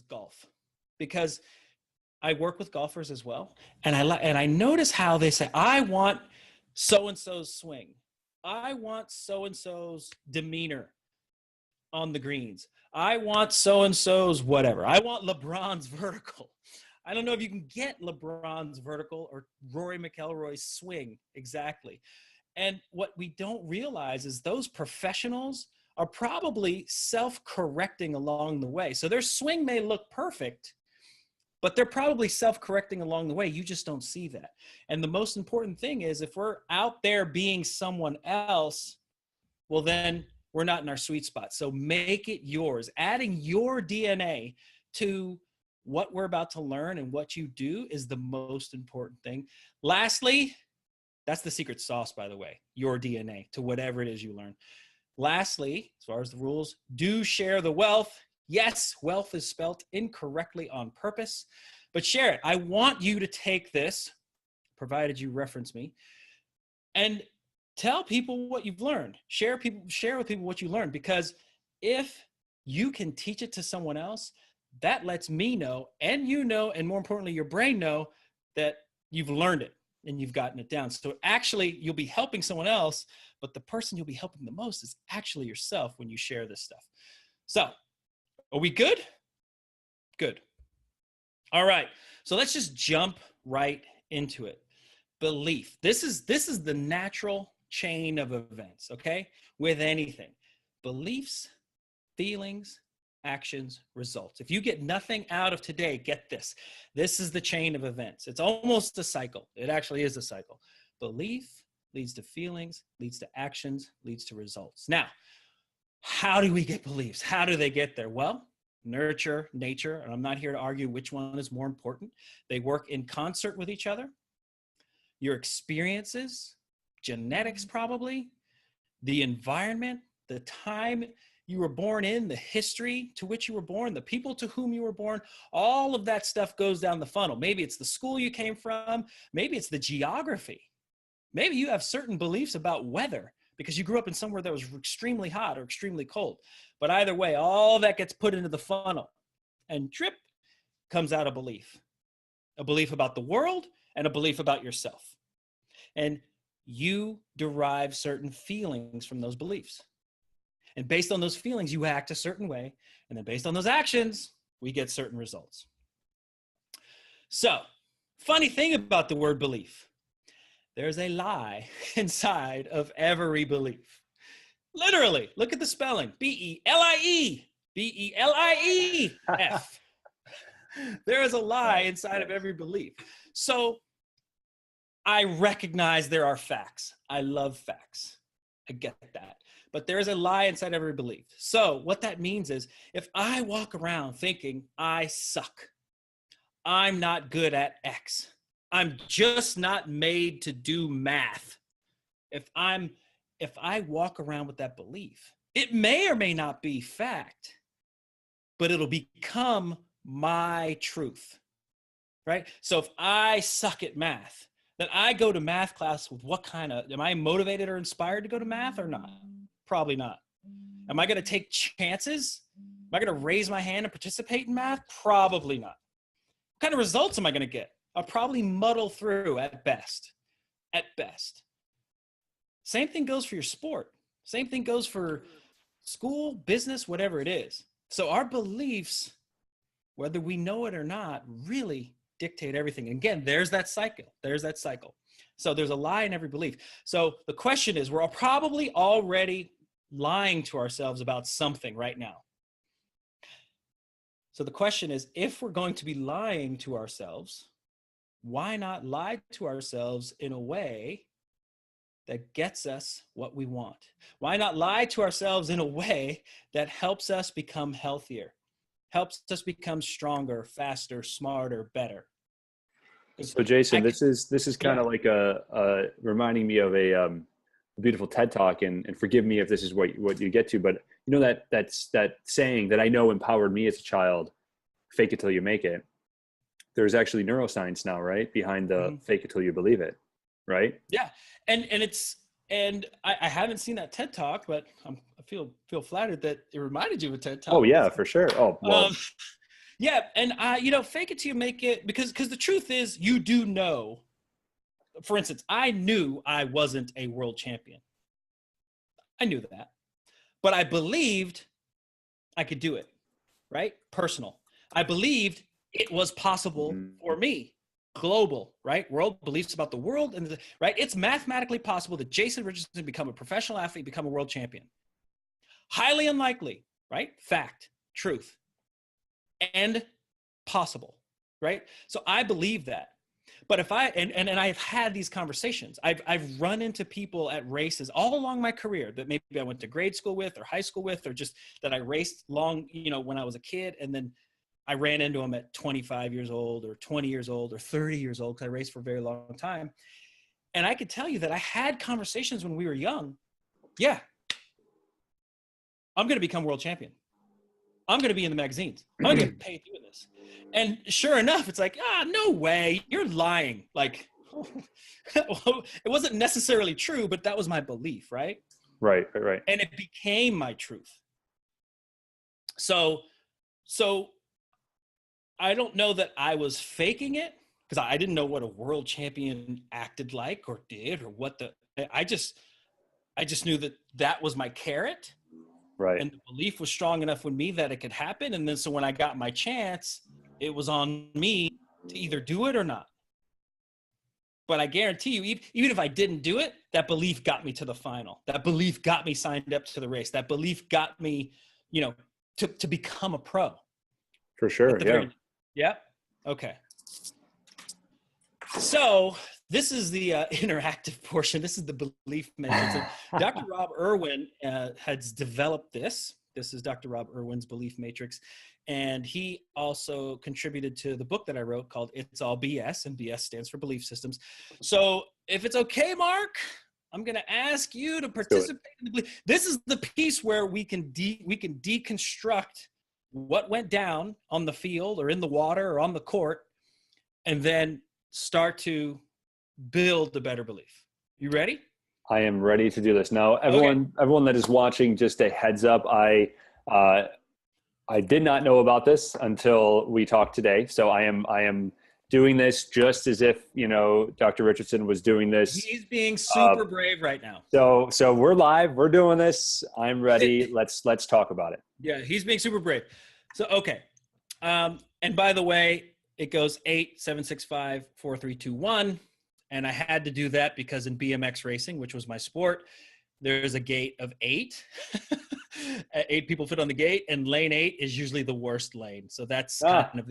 golf, because I work with golfers as well. And I notice how they say, I want so-and-so's swing. I want so-and-so's demeanor on the greens. I want so-and-so's whatever. I want LeBron's vertical. I don't know if you can get LeBron's vertical or Rory McIlroy's swing exactly. And what we don't realize is those professionals are probably self-correcting along the way. So their swing may look perfect, but they're probably self-correcting along the way. You just don't see that. And the most important thing is, if we're out there being someone else, well, then we're not in our sweet spot. So make it yours. Adding your DNA to what we're about to learn and what you do is the most important thing. Lastly, that's the secret sauce, by the way, your DNA to whatever it is you learn. Lastly, as far as the rules, do share the wealth. Yes, wealth is spelt incorrectly on purpose, but share it. I want you to take this, provided you reference me, and tell people what you've learned. Share with people what you learned, because if you can teach it to someone else, that lets me know, and you know, and more importantly, your brain know that you've learned it and you've gotten it down. So actually, you'll be helping someone else, but the person you'll be helping the most is actually yourself when you share this stuff. So, are we good? Good. All right. So let's just jump right into it. Belief. This is the natural chain of events, okay? With anything. Beliefs, feelings, actions, results. If you get nothing out of today, get this. This is the chain of events. It's almost a cycle. It actually is a cycle. Belief leads to feelings, leads to actions, leads to results. Now, how do we get beliefs? How do they get there? Well, nurture, nature, and I'm not here to argue which one is more important. They work in concert with each other. Your experiences, genetics probably, the environment, the time you were born in, the history to which you were born, the people to whom you were born, all of that stuff goes down the funnel. Maybe it's the school you came from. Maybe it's the geography. Maybe you have certain beliefs about weather because you grew up in somewhere that was extremely hot or extremely cold. But either way, all that gets put into the funnel, and drip comes out a belief about the world and a belief about yourself. And you derive certain feelings from those beliefs. And based on those feelings, you act a certain way. And then based on those actions, we get certain results. So, funny thing about the word belief, there's a lie inside of every belief. Literally, look at the spelling. B-E-L-I-E. B-E-L-I-E-F. There is a lie inside of every belief. So I recognize there are facts. I love facts. I get that. But there is a lie inside every belief. So what that means is, if I walk around thinking I suck, I'm not good at X, I'm just not made to do math. If I walk around with that belief, it may or may not be fact, but it'll become my truth, right? So if I suck at math, then I go to math class with am I motivated or inspired to go to math or not? Probably not. Am I going to take chances? Am I going to raise my hand and participate in math? Probably not. What kind of results am I going to get? I'll probably muddle through at best. At best. Same thing goes for your sport. Same thing goes for school, business, whatever it is. So our beliefs, whether we know it or not, really dictate everything. And again, there's that cycle. So there's a lie in every belief. So the question is, we're probably already lying to ourselves about something right now. So the question is, if we're going to be lying to ourselves, why not lie to ourselves in a way that gets us what we want? Why not lie to ourselves in a way that helps us become healthier, helps us become stronger, faster, smarter, better? So Jason, this is kind of like reminding me of a beautiful TED Talk, and forgive me if this is what you get to, but you know that saying that I know empowered me as a child, fake it till you make it. There's actually neuroscience now, right, behind the fake it till you believe it, right? Yeah, and I haven't seen that TED Talk, but I feel flattered that it reminded you of a TED Talk. Oh yeah, for sure. Oh well, Yeah. And fake it till you make it, because the truth is you do know, for instance, I knew I wasn't a world champion. I knew that, but I believed I could do it, right? Personal. I believed it was possible for me. Global, right? World beliefs about the world, and right? It's mathematically possible that Jason Richardson become a professional athlete, become a world champion. Highly unlikely, right? Fact, truth, and possible, right? So I believe that. But if I and I've had these conversations, I've run into people at races all along my career that maybe I went to grade school with or high school with, or just that I raced long, when I was a kid, and then I ran into them at 25 years old or 20 years old or 30 years old, because I raced for a very long time. And I could tell you that I had conversations when we were young. Yeah, I'm going to become world champion. I'm going to be in the magazines. I'm going to get paid doing this. And sure enough, it's like, no way, you're lying. Like, it wasn't necessarily true, but that was my belief, right? Right. And it became my truth. So I don't know that I was faking it, because I didn't know what a world champion acted like or did, or I just knew that was my carrot. Right. And the belief was strong enough with me that it could happen. And then so when I got my chance, it was on me to either do it or not. But I guarantee you, even if I didn't do it, that belief got me to the final. That belief got me signed up to the race. That belief got me, to become a pro. For sure. Yeah. Yeah. Okay. So this is the interactive portion. This is the belief matrix. Dr. Rob Irwin has developed this. This is Dr. Rob Irwin's belief matrix. And he also contributed to the book that I wrote called It's All BS, and BS stands for belief systems. So if it's okay, Mark, I'm going to ask you to participate in the belief. This is the piece where we can deconstruct what went down on the field or in the water or on the court, and then start to build a better belief. You ready? I am ready to do this. Now, everyone that is watching, just a heads up, I did not know about this until we talked today. So I am doing this just as if, Dr. Richardson was doing this. He's being super brave right now. So we're live, we're doing this. I'm ready. Let's talk about it. Yeah, he's being super brave. So, okay. And by the way, it goes 8, 7, 6, 5, 4, 3, 2, 1. And I had to do that because in BMX racing, which was my sport, there's a gate of 8. 8 people fit on the gate, and lane 8 is usually the worst lane. So that's kind of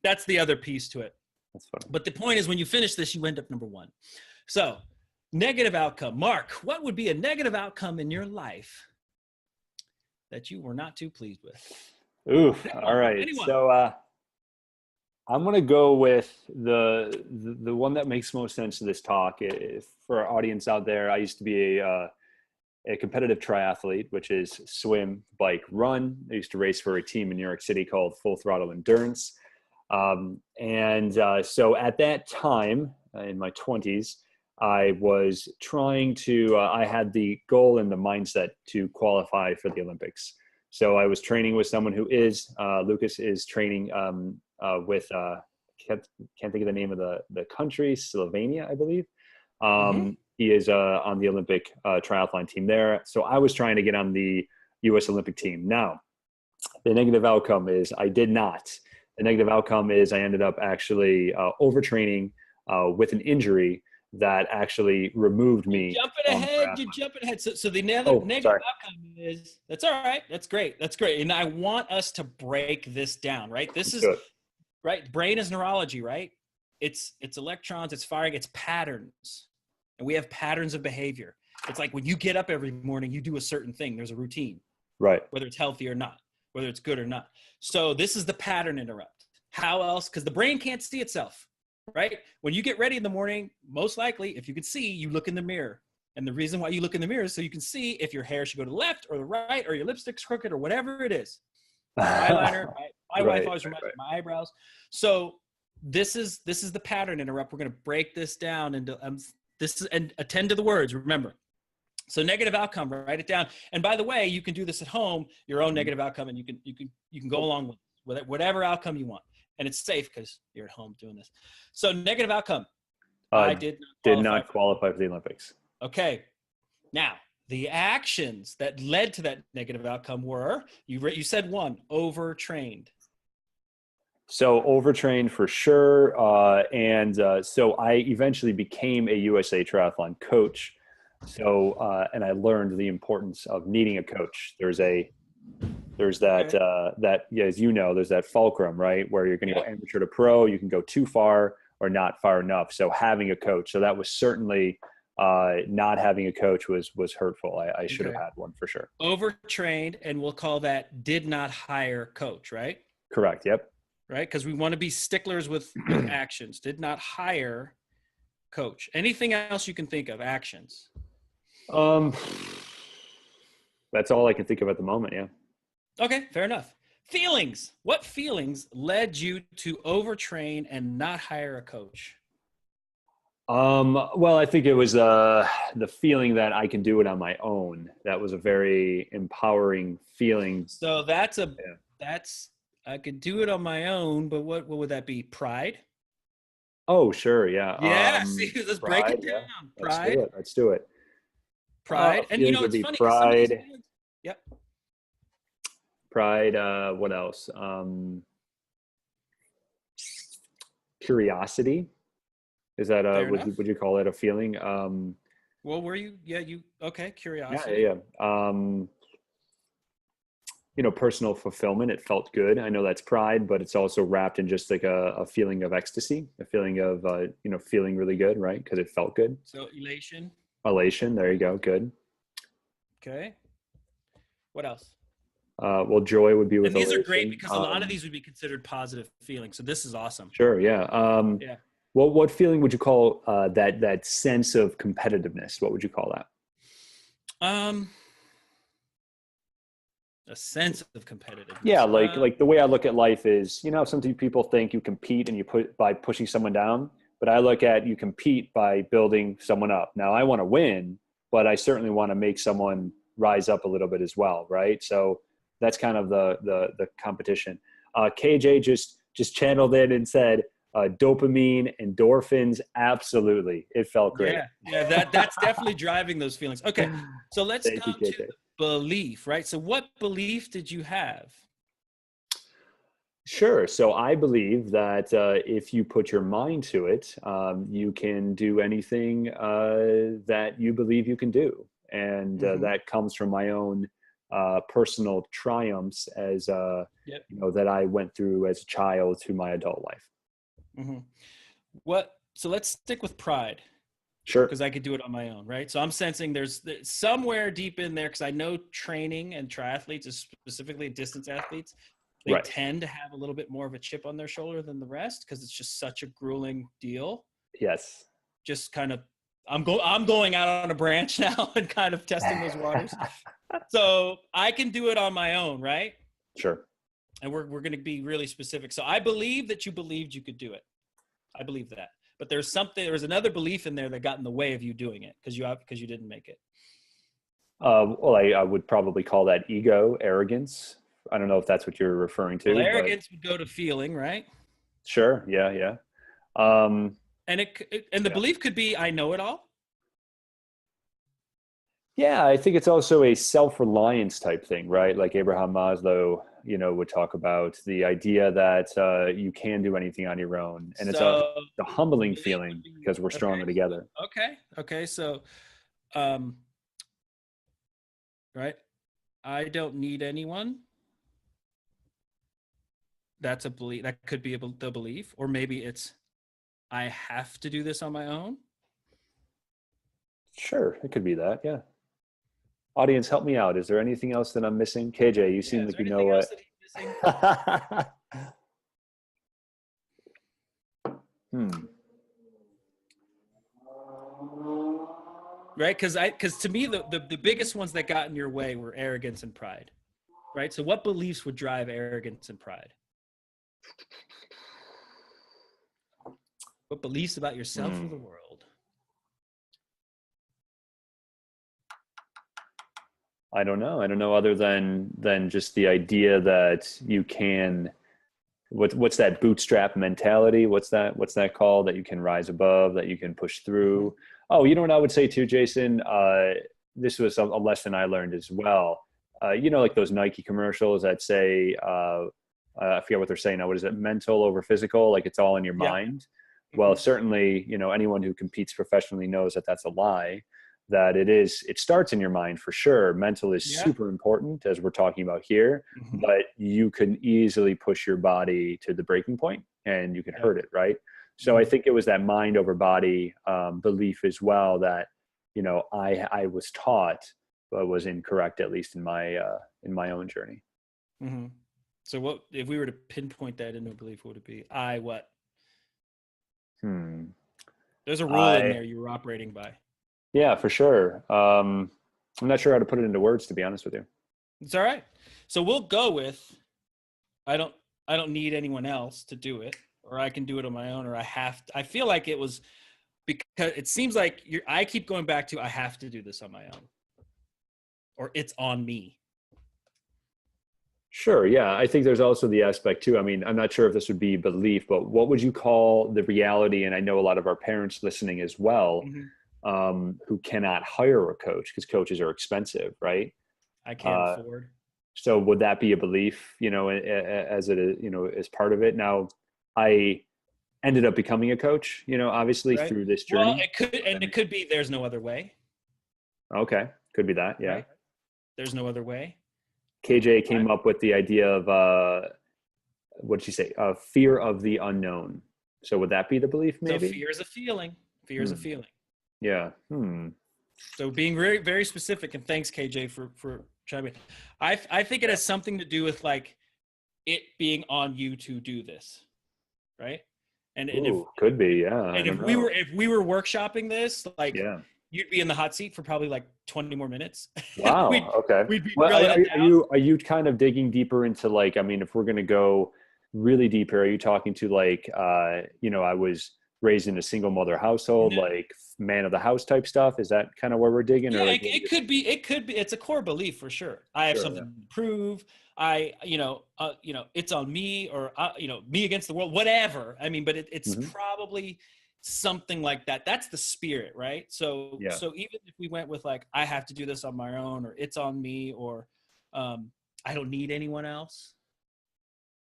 that's the other piece to it. That's funny. But the point is, when you finish this, you end up number 1. So, negative outcome. Mark, what would be a negative outcome in your life that you were not too pleased with? Ooh, all right. So I'm going to go with the one that makes most sense to this talk. For our audience out there, I used to be a competitive triathlete, which is swim, bike, run. I used to race for a team in New York City called Full Throttle Endurance. So at that time, in my 20s, I was trying to, I had the goal and the mindset to qualify for the Olympics. So I was training with someone who is, Lucas is training with, can't think of the name of the country, Slovenia, I believe. He is on the Olympic triathlon team there. So I was trying to get on the U.S. Olympic team. Now, the negative outcome is I did not. The negative outcome is I ended up actually overtraining with an injury that actually removed me. You're jumping ahead. So the negative outcome is, that's all right. That's great. And I want us to break this down, right? This is good. Right. Brain is neurology, right? It's electrons, it's firing, it's patterns. And we have patterns of behavior. It's like when you get up every morning, you do a certain thing. There's a routine, right? Whether it's healthy or not, whether it's good or not. So this is the pattern interrupt. How else? Because the brain can't see itself, right? When you get ready in the morning, most likely, if you could see, you look in the mirror. And the reason why you look in the mirror is so you can see if your hair should go to the left or the right, or your lipstick's crooked or whatever it is. Eyeliner. My wife always reminds me of my eyebrows. So this is the pattern interrupt. We're going to break this down into and attend to the words. Remember. So negative outcome, write it down. And by the way, you can do this at home, your own negative outcome, and you can go along with it. whatever outcome you want. And it's safe because you're at home doing this. So negative outcome. Uh, I did did not not qualify for the Olympics. Okay. Now, the actions that led to that negative outcome were, you said one, overtrained. So overtrained for sure. So I eventually became a USA triathlon coach. So, and I learned the importance of needing a coach. There's that, Okay. yeah, as you know, there's that fulcrum, right? Where you're going to go amateur to pro, you can go too far or not far enough. So having a coach. So that was certainly, not having a coach was hurtful. I should have had one for sure. Overtrained, and we'll call that did not hire coach, right? Correct. Yep. Right? Because we want to be sticklers with actions. Did not hire coach. Anything else you can think of? Actions. Um, that's all I can think of at the moment. Yeah. Okay, fair enough. Feelings. What feelings led you to overtrain and not hire a coach? Well, I think it was the feeling that I can do it on my own. That was a very empowering feeling. So that's I could do it on my own, but what would that be? Pride? Oh, sure, yeah. Yeah, see, let's break Pride, it yeah. down. Let's do Pride. it. Let's do it. Pride. And Feelings would it's be funny because some of these pride. feelings, yep. Pride. What else? Curiosity. Is that Fair enough. would you call it a feeling? Well, were you? Yeah, okay, Yeah, curiosity. yeah, yeah. Personal fulfillment. It felt good. I know that's pride, but it's also wrapped in just like a feeling of ecstasy, a feeling of, feeling really good, right? Because it felt good. So elation. Elation. There you go. Good. Okay. What else? Well, joy would be with And these are great elation. because a lot of these would be considered positive feelings. So this is awesome. Sure. Yeah. Yeah. What feeling would you call that sense of competitiveness? What would you call that? A sense of competitiveness. Yeah, like the way I look at life is, some people think you compete and you put by pushing someone down, but I look at you compete by building someone up. Now I want to win, but I certainly want to make someone rise up a little bit as well, right? So that's kind of the competition. KJ just channeled in and said dopamine, endorphins, absolutely. It felt great. Yeah, that's definitely driving those feelings. Okay, so let's Thank go you, KJ. to belief, right? So what belief did you have? Sure. So I believe that if you put your mind to it, you can do anything that you believe you can do. And that comes from my own personal triumphs as, that I went through as a child to my adult life. So let's stick with pride. Sure. Because I could do it on my own, right? So I'm sensing there's somewhere deep in there, because I know training and triathletes, specifically distance athletes, they tend to have a little bit more of a chip on their shoulder than the rest because it's just such a grueling deal. Yes. Just kind of, I'm going out on a branch now and kind of testing those waters. So I can do it on my own, right? Sure. And we're going to be really specific. So I believe that you believed you could do it. I believe that. But there was another belief in there that got in the way of you doing it because you didn't make it. Well, I would probably call that ego, arrogance. I don't know if that's what you're referring to. Well, arrogance would go to feeling, right? Sure. Yeah. Yeah. And the belief could be, I know it all. Yeah, I think it's also a self-reliance type thing, right? Like Abraham Maslow, would talk about the idea that you can do anything on your own, and it's a humbling feeling because we're stronger together. Okay. So, right, I don't need anyone. That's a belief. That could be the belief, or maybe it's I have to do this on my own. Sure, it could be that. Yeah. Audience, help me out. Is there anything else that I'm missing? KJ, you seem like you know what. Right? Because to me, the biggest ones that got in your way were arrogance and pride. Right? So what beliefs would drive arrogance and pride? What beliefs about yourself or the world? I don't know. Other than just the idea that you can what's that bootstrap mentality? What's that called, that you can rise above, that you can push through? Oh, you know what I would say too, Jason? This was a lesson I learned as well. Like those Nike commercials that say, I forget what they're saying now. What is it? Mental over physical? Like it's all in your Yeah. mind. Well, certainly, anyone who competes professionally knows that that's a lie, that it starts in your mind for sure. Mental is Yeah. super important, as we're talking about here, but you can easily push your body to the breaking point and you can hurt it. Right. So I think it was that mind over body belief as well that, I was taught, but was incorrect, at least in my own journey. So what, if we were to pinpoint that into a belief, what would it be? What? There's a rule in there you were operating by. Yeah, for sure. I'm not sure how to put it into words, to be honest with you. It's all right. So we'll go with, I don't need anyone else to do it, or I can do it on my own, or I feel like it was because it seems like I keep going back to, I have to do this on my own, or it's on me. Sure. Yeah. I think there's also the aspect too. I mean, I'm not sure if this would be belief, but what would you call the reality? And I know a lot of our parents listening as well, who cannot hire a coach because coaches are expensive, right? I can't afford. So would that be a belief, as it is, as part of it? Now, I ended up becoming a coach, obviously through this journey. Well, it could be there's no other way. Okay. Could be that. Yeah. Right? There's no other way. KJ came up with the idea of, what did she say? Fear of the unknown. So would that be the belief, maybe? So fear is a feeling. Fear is a feeling. Yeah. So being very, very specific, and thanks, KJ, for chiming in. I think it has something to do with like it being on you to do this, right? And if could be, yeah. And if we were workshopping this, like you'd be in the hot seat for probably like 20 more minutes. Wow. Okay. We'd be are you kind of digging deeper into, like, I mean, if we're going to go really deeper, are you talking to like, I was raised in a single mother household, like man of the house type stuff? Is that kind of where we're digging? Yeah, or like, it could be, it's a core belief for sure. I have something to prove. It's on me, or, me against the world, whatever. I mean, but it's probably something like that. That's the spirit, right? So even if we went with like, I have to do this on my own, or it's on me, or I don't need anyone else,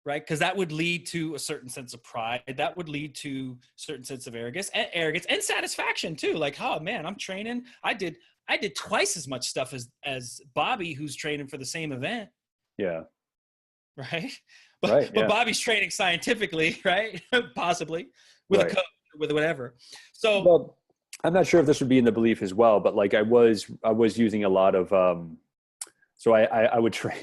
right? Because that would lead to a certain sense of pride. That would lead to a certain sense of arrogance and satisfaction too. Like, oh man, I'm training. I did twice as much stuff as Bobby, who's training for the same event. Yeah. Right. But Bobby's training scientifically, right? Possibly with a coach, with whatever. So well, I'm not sure if this would be in the belief as well, but like I was using a lot of, so I would train,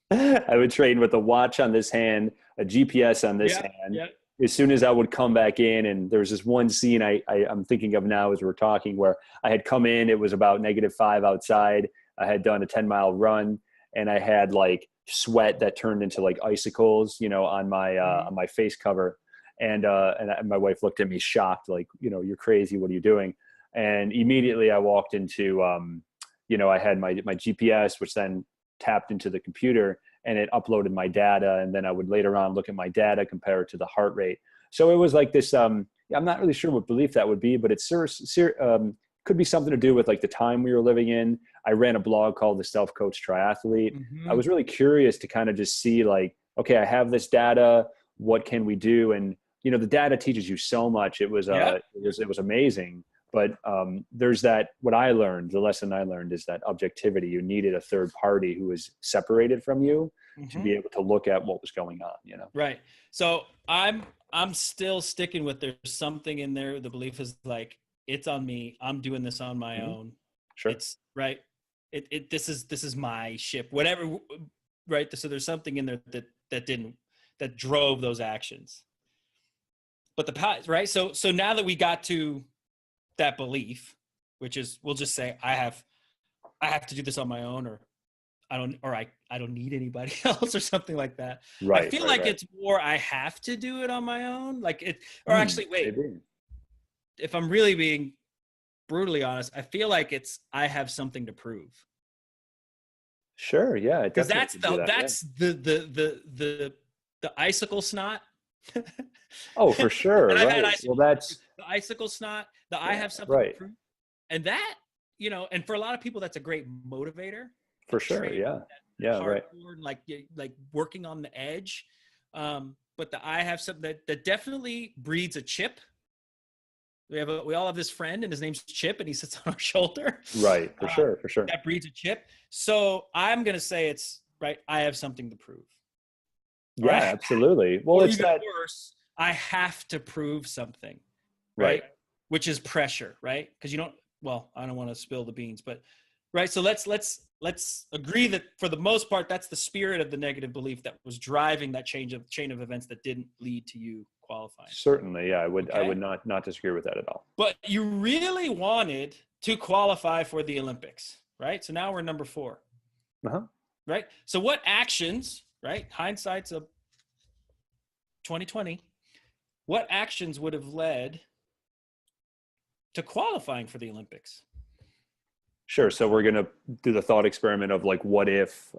I would train with a watch on this hand, a GPS on this hand. Yeah. As soon as I would come back in, and there was this one scene I'm thinking of now as we're talking, where I had come in, it was about -5 outside. I had done a 10-mile run, and I had like sweat that turned into like icicles, on my face cover. And my wife looked at me shocked, like, you're crazy. What are you doing? And immediately I walked into, I had my GPS, which then tapped into the computer, and it uploaded my data. And then I would later on look at my data, compare it to the heart rate. So it was like this, I'm not really sure what belief that would be, but it's could be something to do with like the time we were living in. I ran a blog called The Self-Coach Triathlete. I was really curious to kind of just see like, okay, I have this data. What can we do? And, the data teaches you so much. It was amazing. But there's that, what I learned, the lesson I learned is that objectivity. You needed a third party who was separated from you to be able to look at what was going on, Right. So I'm still sticking with, there's something in there. The belief is like, it's on me. I'm doing this on my own. Sure. It's right. This is my ship, whatever. Right. So there's something in there that drove those actions. But right. So now that we got to that belief, which is, we'll just say I have to do this on my own, or I don't need anybody else, or something like that. Right. I feel like it's more, I have to do it on my own. Like it, or actually wait, maybe. If I'm really being brutally honest, I feel like it's, I have something to prove. Sure. Yeah. Because that's the the icicle snot. Oh, for sure. And I've Right. had Well, the icicle snot, I have something to right. prove. And that, and for a lot of people, that's a great motivator. For sure. Yeah. Yeah. Right. Hardcore, like working on the edge. But I have something that definitely breeds a chip. We all have this friend, and his name's Chip, and he sits on our shoulder. Right. For sure. For sure. That breeds a chip. So I'm going to say it's right. I have something to prove. Yeah, right? Absolutely. Well, or it's even that worse. I have to prove something, right? Which is pressure, right? Because you don't. Well, I don't want to spill the beans, but right. So let's agree that for the most part, that's the spirit of the negative belief that was driving that chain of events that didn't lead to you qualifying. Certainly, yeah, I would not disagree with that at all. But you really wanted to qualify for the Olympics, right? So now we're number 4. Right? So what actions, right? Hindsight's of 2020. What actions would have led to qualifying for the Olympics? Sure. So we're going to do the thought experiment of like, what if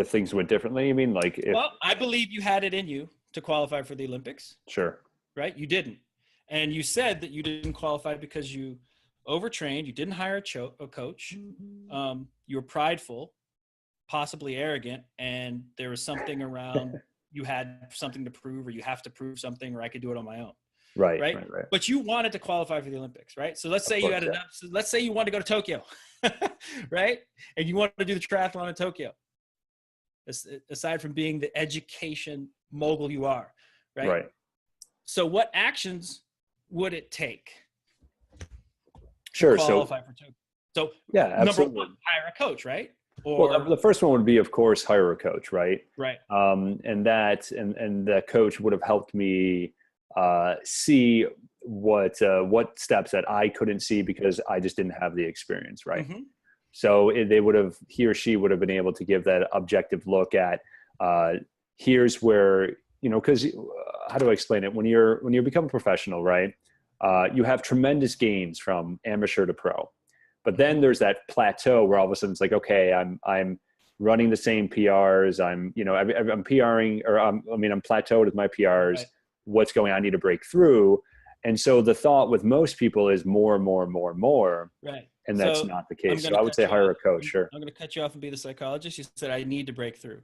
things went differently? You mean like if? Well, I believe you had it in you to qualify for the Olympics. Sure. Right? You didn't. And you said that you didn't qualify because you overtrained, you didn't hire a coach, you were prideful, possibly arrogant, and there was something around you had something to prove, or you have to prove something, or I could do it on my own. Right. But you wanted to qualify for the Olympics, right? So let's say you had enough. So let's say you wanted to go to Tokyo, right? And you wanted to do the triathlon in Tokyo. Aside from being the education mogul you are, right? Right. So what actions would it take? Sure. To qualify for Tokyo? So yeah, absolutely. Number 1, hire a coach, right? Well, the first one would be, of course, hire a coach, right? Right. And that coach would have helped me see what steps that I couldn't see because I just didn't have the experience, right? Mm-hmm. So he or she would have been able to give that objective look at here's where, because how do I explain it? When you become a professional, right? You have tremendous gains from amateur to pro. But then there's that plateau where all of a sudden it's like, okay, I'm running the same PRs. I'm PRing, or I'm plateaued with my PRs. Right. What's going on? I need to break through. And so the thought with most people is more. Right. And that's not the case. So I would say hire a coach. Sure. I'm going to cut you off and be the psychologist. You said, I need to break through.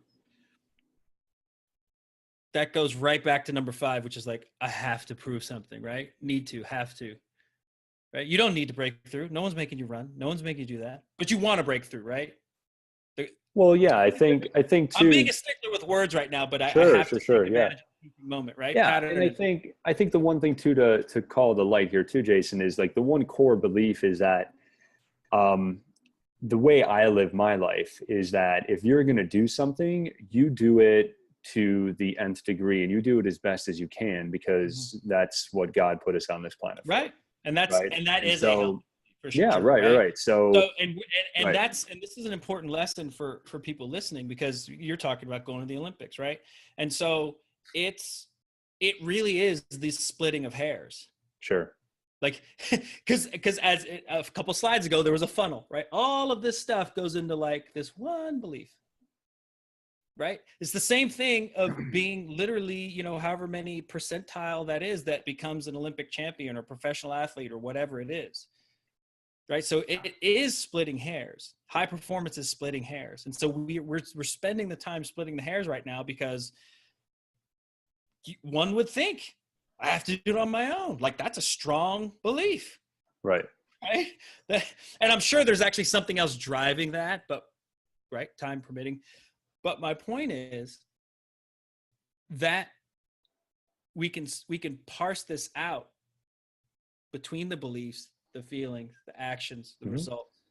That goes right back to number 5, which is like, I have to prove something, right? Need to, have to. Right? You don't need to break through. No one's making you run. No one's making you do that. But you want to break through, right? Well, yeah, I think too. I'm being a stickler with words right now, but I have to take advantage of the moment, right? Yeah, and I think the one thing too to call the light here too, Jason, is like the one core belief is that the way I live my life is that if you're going to do something, you do it to the nth degree, and you do it as best as you can, because that's what God put us on this planet for. Right. And that's right? and that and is so, a help for sure. Yeah, right. So and right. That's, and this is an important lesson for people listening, because you're talking about going to the Olympics, right? And so it really is this splitting of hairs. Sure. Like, because as a couple slides ago, there was a funnel, right? All of this stuff goes into like this one belief. Right? It's the same thing of being literally, however many percentile that is, that becomes an Olympic champion or professional athlete or whatever it is. Right? So it is splitting hairs. High performance is splitting hairs. And so we're spending the time splitting the hairs right now, because one would think I have to do it on my own. Like, that's a strong belief. Right. Right? And I'm sure there's actually something else driving that, but right, time permitting. But my point is that we can parse this out between the beliefs, the feelings, the actions, the results,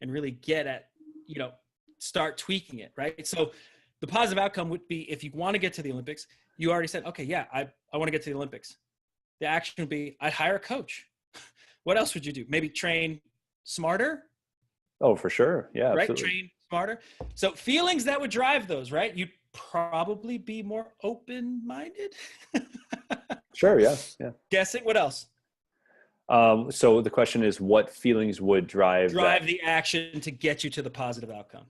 and really get at, start tweaking it, right? So the positive outcome would be, if you want to get to the Olympics, you already said, okay, yeah, I want to get to the Olympics. The action would be, I'd hire a coach. What else would you do? Maybe train smarter? Oh, for sure. Yeah, right? absolutely. Train smarter. So feelings that would drive those, right? You'd probably be more open-minded. Sure. Yeah. Guessing. What else? So the question is, what feelings would drive the action to get you to the positive outcome?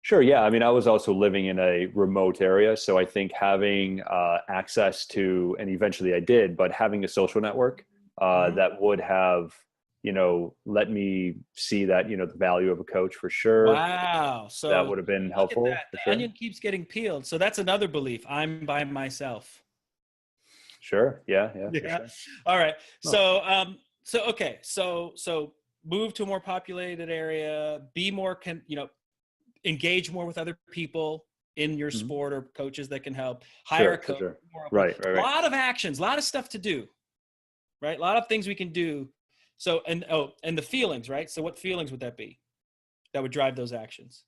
Sure. Yeah. I mean, I was also living in a remote area. So I think having access to, and eventually I did, but having a social network Mhm. that would have, let me see that, the value of a coach for sure. Wow. That So would have been look at helpful that. for The sure. onion keeps getting peeled. So that's another belief. I'm by myself. Sure. Yeah. Yeah, for Yeah. sure. All right. Oh, So okay. So move to a more populated area, be more engage more with other people in your mhm. sport or coaches that can help, hire a Sure. For coach, sure. be more open. Right. Right. A Right. lot of actions, a lot of stuff to do, right? A lot of things we can do. So, and the feelings, right? So what feelings would that be that would drive those actions?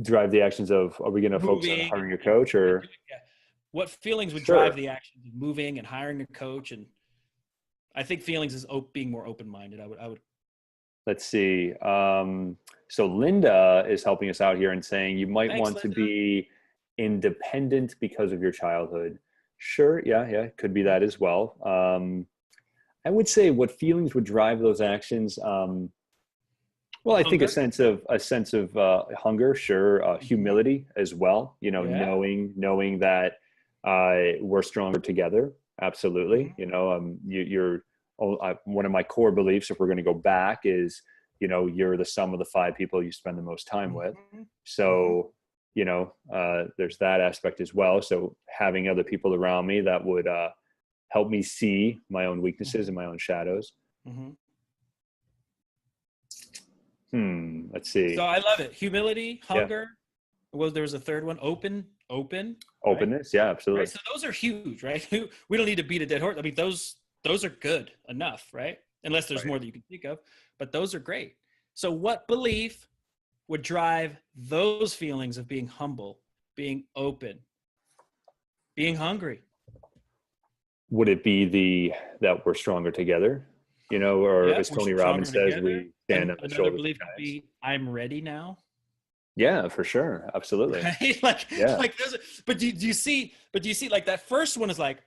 Drive the actions of, are we going to focus on Moving hiring a coach and or? doing, yeah. What feelings would drive Sure. the actions of moving and hiring a coach? And I think feelings is being more open-minded. I would. Let's see. So Linda is helping us out here and saying you might Thanks, want to Linda. be independent because of your childhood. Sure, yeah, yeah, could be that as well. I would say what feelings would drive those actions. Well, I think Hunger. a sense of hunger, sure, Mhm. humility as well. Yeah. Knowing that we're stronger together. Absolutely. Mhm. You're one of my core beliefs. If we're going to go back, is you're the sum of the five people you spend the most time with. Mhm. Mhm. So there's that aspect as well. So having other people around me that would help me see my own weaknesses Mhm. and my own shadows. Mhm. Let's So see. I love it. Humility, Yeah. hunger. Well, there was a third one. Open, right? Openness. Yeah, Right. absolutely. So those are huge, right? We don't need to beat a dead horse. I mean, those are good enough, right? Unless there's Right. more that you can think of, but those are great. So what belief would drive those feelings of being humble, being open, being hungry? Would it be that we're stronger together? Or Yeah, as we're Tony Robbins stronger says, together. we stand And on the another shoulders of belief would giants. be I'm ready now. Yeah, for sure. Absolutely. Right? like Yeah. like those but do you see like that first one is like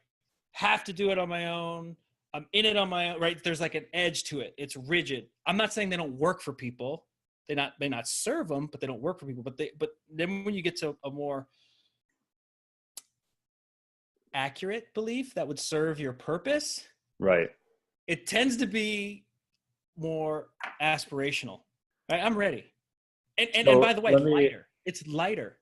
have to do it on my own. I'm in it on my own, right? There's like an edge to it. It's rigid. I'm not saying they don't work for people. They may not serve them, but they don't work for people. But then when you get to a more accurate belief that would serve your purpose, Right. it tends to be more aspirational. Right? I'm ready. And by So the way, let me lighter. It's lighter.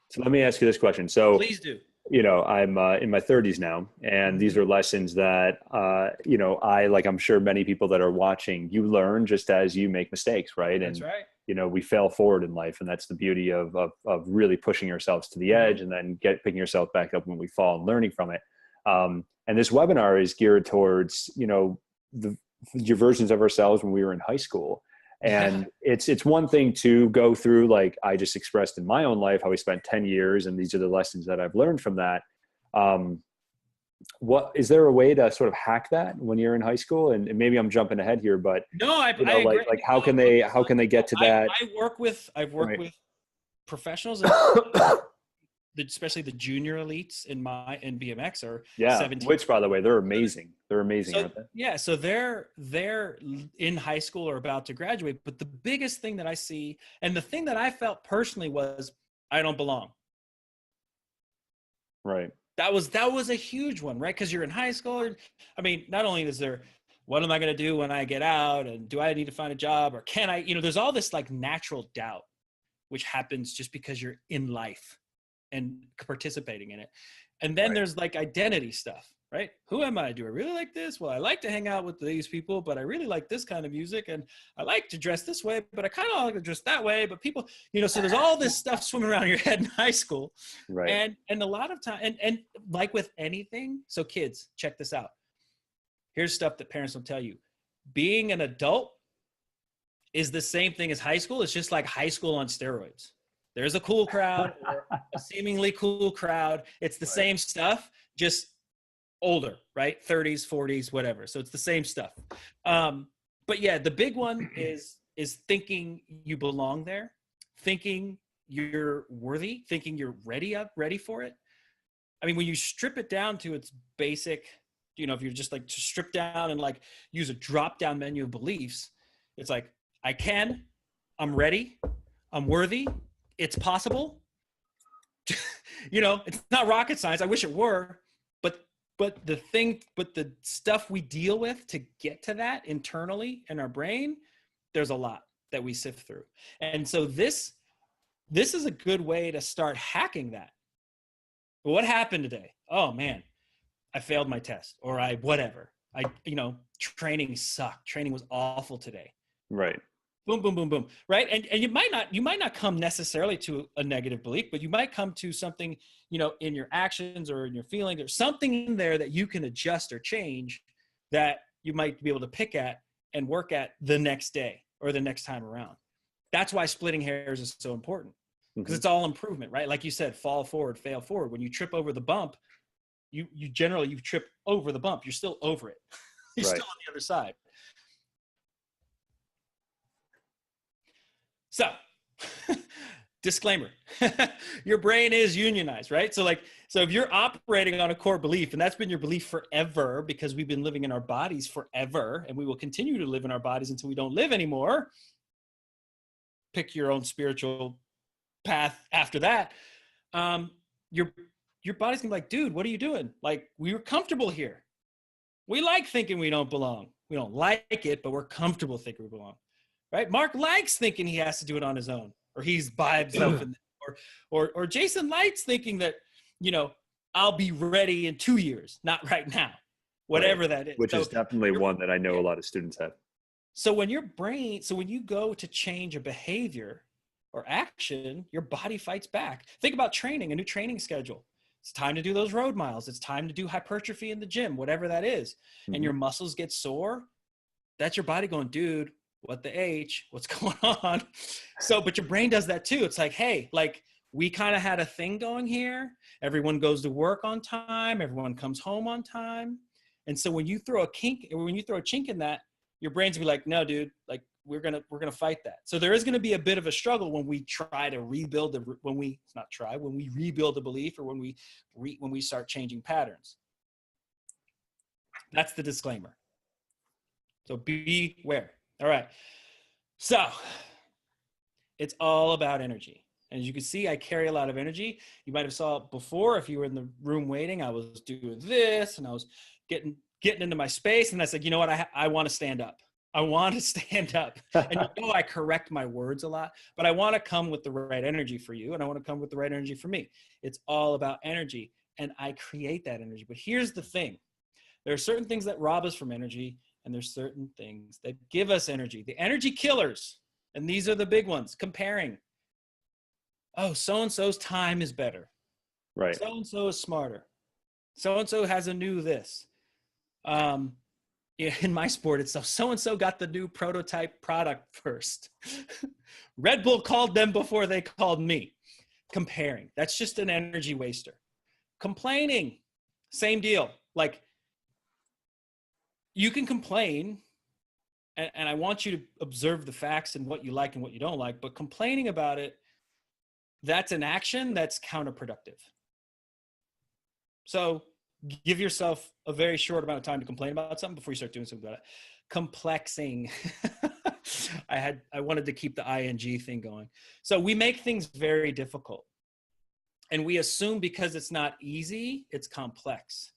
so let me ask you this question. So, Please do. I'm in my 30s now, and these Mhm. are lessons that I'm sure many people that are watching, you learn just as you make mistakes, right? That's And right. we fail forward in life, and that's the beauty of really pushing ourselves to the edge, Mhm. and then picking yourself back up when we fall and learning from it. And this webinar is geared towards the your versions of ourselves when we were in high school. Yeah. And it's one thing to go through, like I just expressed in my own life, how we spent 10 years and these are the lessons that I've learned from that. um, what is there a way to sort of hack that when you're in high school? And maybe I'm jumping ahead here, but No, I agree. like how can Well, they get to that? I've worked Right. with professionals, especially the junior elites in BMX are Yeah, 17. which by the way, they're So, amazing. They're amazing, so aren't they? yeah, so they're in high school or about to graduate. But the biggest thing that I see, and the thing that I felt personally was, I don't belong. Right. That was a huge one, right? Because you're in high school. I mean, not only is there, what am I going to do when I get out, and do I need to find a job, or can I? There's all this like natural doubt, which happens just because you're in life and participating in it. And then Right. there's like identity stuff, right? Who am I? Do I really like this? Well, I like to hang out with these people, but I really like this kind of music, and I like to dress this way, but I kind of like to dress that way. But people, so there's all this stuff swimming around in your head in high school, Right. and a lot of time, and like with anything. So kids, check this out. Here's stuff that parents don't tell you. Being an adult is the same thing as high school. It's just like high school on steroids. There's a cool crowd or a seemingly cool crowd. It's the Right. same stuff, just older, right? 30s, 40s, whatever. So it's the same stuff. But yeah, the big one is thinking you belong there, thinking you're worthy, thinking you're ready for it. I mean, when you strip it down to its basic, if you're just like to strip down and like use a drop down menu of beliefs, it's like, I can, I'm ready, I'm worthy. It's possible. It's not rocket science. I wish it were, but the stuff we deal with to get to that internally in our brain, there's a lot that we sift through. And so this is a good way to start hacking that. What happened today? Oh man, I failed my test, or training sucked. Training was awful today. Right. Boom, boom, boom, boom. Right. And you might not come necessarily to a negative belief, but you might come to something, in your actions or in your feelings, or something in there that you can adjust or change that you might be able to pick at and work at the next day or the next time around. That's why splitting hairs is so important, because it's all improvement, right? Like you said, fall forward, fail forward. When you trip over the bump, you trip over the bump. You're still over it. You're still on the other side. So, disclaimer, your brain is unionized, right? So if you're operating on a core belief, and that's been your belief forever, because we've been living in our bodies forever, and we will continue to live in our bodies until we don't live anymore. Pick your own spiritual path after that. Your body's gonna be like, dude, what are you doing? Like, we were comfortable here. We like thinking we don't belong. We don't like it, but we're comfortable thinking we belong. Right? Mark likes thinking he has to do it on his own, or he's by himself, or Jason likes thinking that, I'll be ready in 2 years, not right now, whatever that is. Which is definitely one that I know a lot of students have. So when you go to change a behavior or action, your body fights back. Think about training, a new training schedule. It's time to do those road miles. It's time to do hypertrophy in the gym, whatever that is. And your muscles get sore. That's your body going, dude, what the H, what's going on? But your brain does that too. It's like, hey, we kind of had a thing going here. Everyone goes to work on time. Everyone comes home on time. And so when you throw a chink in that, your brain's gonna be like, no, dude, we're gonna fight that. So there is gonna be a bit of a struggle when we try to rebuild when we rebuild the belief, or when we start changing patterns. That's the disclaimer. So beware. All right. So it's all about energy. And as you can see, I carry a lot of energy. You might have saw it before. If you were in the room waiting, I was doing this and I was getting into my space. And I said, you know what? I want to stand up. I want to stand up. And I correct my words a lot, but I want to come with the right energy for you. And I want to come with the right energy for me. It's all about energy. And I create that energy. But here's the thing. There are certain things that rob us from energy, and there's certain things that give us energy. The energy killers, and these are the big ones. Comparing. Oh, so-and-so's time is better. Right. So-and-so is smarter. So-and-so has a new this. In my sport, it's so-and-so got the new prototype product first. Red Bull called them before they called me. Comparing. That's just an energy waster. Complaining. Same deal. You can complain, and I want you to observe the facts and what you like and what you don't like, but complaining about it, that's an action that's counterproductive. So give yourself a very short amount of time to complain about something before you start doing something about it. Complexing. I wanted to keep the ing thing going. So we make things very difficult. And we assume because it's not easy, it's complex.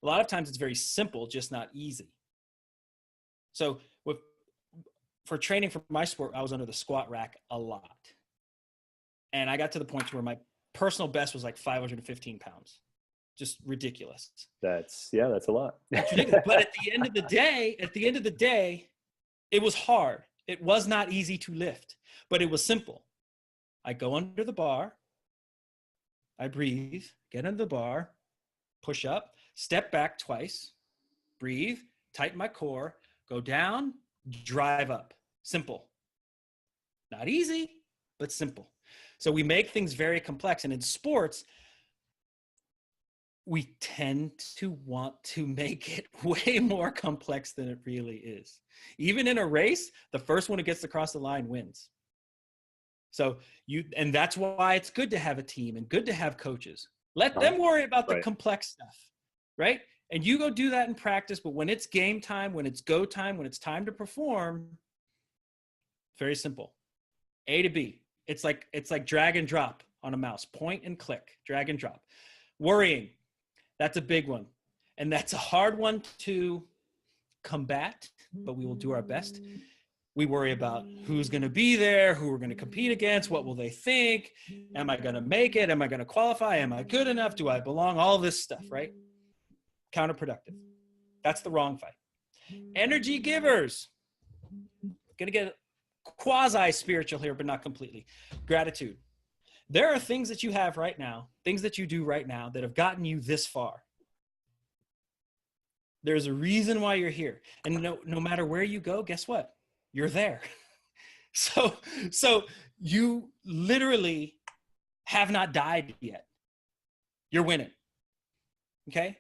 A lot of times it's very simple, just not easy. So for training for my sport, I was under the squat rack a lot. And I got to the point where my personal best was 515 pounds. Just ridiculous. That's a lot. That's ridiculous. But at the end of the day, it was hard. It was not easy to lift, but it was simple. I go under the bar, I breathe, get under the bar, push up, step back twice, breathe, tighten my core, go down, drive up. Simple. Not easy, but simple. So we make things very complex. And in sports, we tend to want to make it way more complex than it really is. Even in a race, the first one who gets across the line wins. And that's why it's good to have a team and good to have coaches. Let them worry about the complex stuff, right? And you go do that in practice, but when it's game time, when it's go time, when it's time to perform, very simple. A to B, It's like drag and drop on a mouse, point and click, drag and drop. Worrying, that's a big one. And that's a hard one to combat, but we will do our best. We worry about who's going to be there, who we're going to compete against, what will they think? Am I going to make it? Am I going to qualify? Am I good enough? Do I belong? All this stuff, right? Counterproductive. That's the wrong fight. Energy givers. Going to get quasi-spiritual here, but not completely. Gratitude. There are things that you have right now, things that you do right now that have gotten you this far. There's a reason why you're here. And no matter where you go, guess what? You're there. So you literally have not died yet. You're winning. Okay?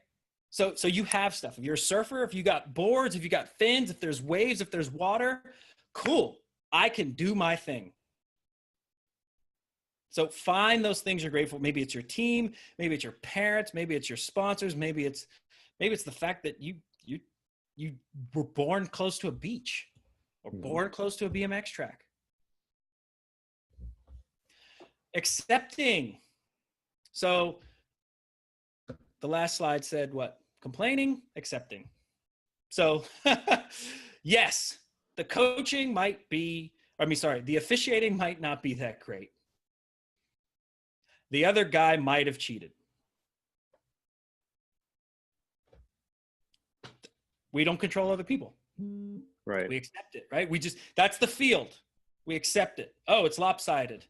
So you have stuff. If you're a surfer, if you got boards, if you got fins, if there's waves, if there's water, cool. I can do my thing. So find those things you're grateful for. Maybe it's your team, maybe it's your parents, maybe it's your sponsors, maybe it's the fact that you were born close to a beach or born close to a BMX track. Accepting. So the last slide said what? Complaining, accepting. So yes, the coaching might be, the officiating might not be that great. The other guy might have cheated. We don't control other people. Right. We accept it, right? That's the field. We accept it. Oh, it's lopsided.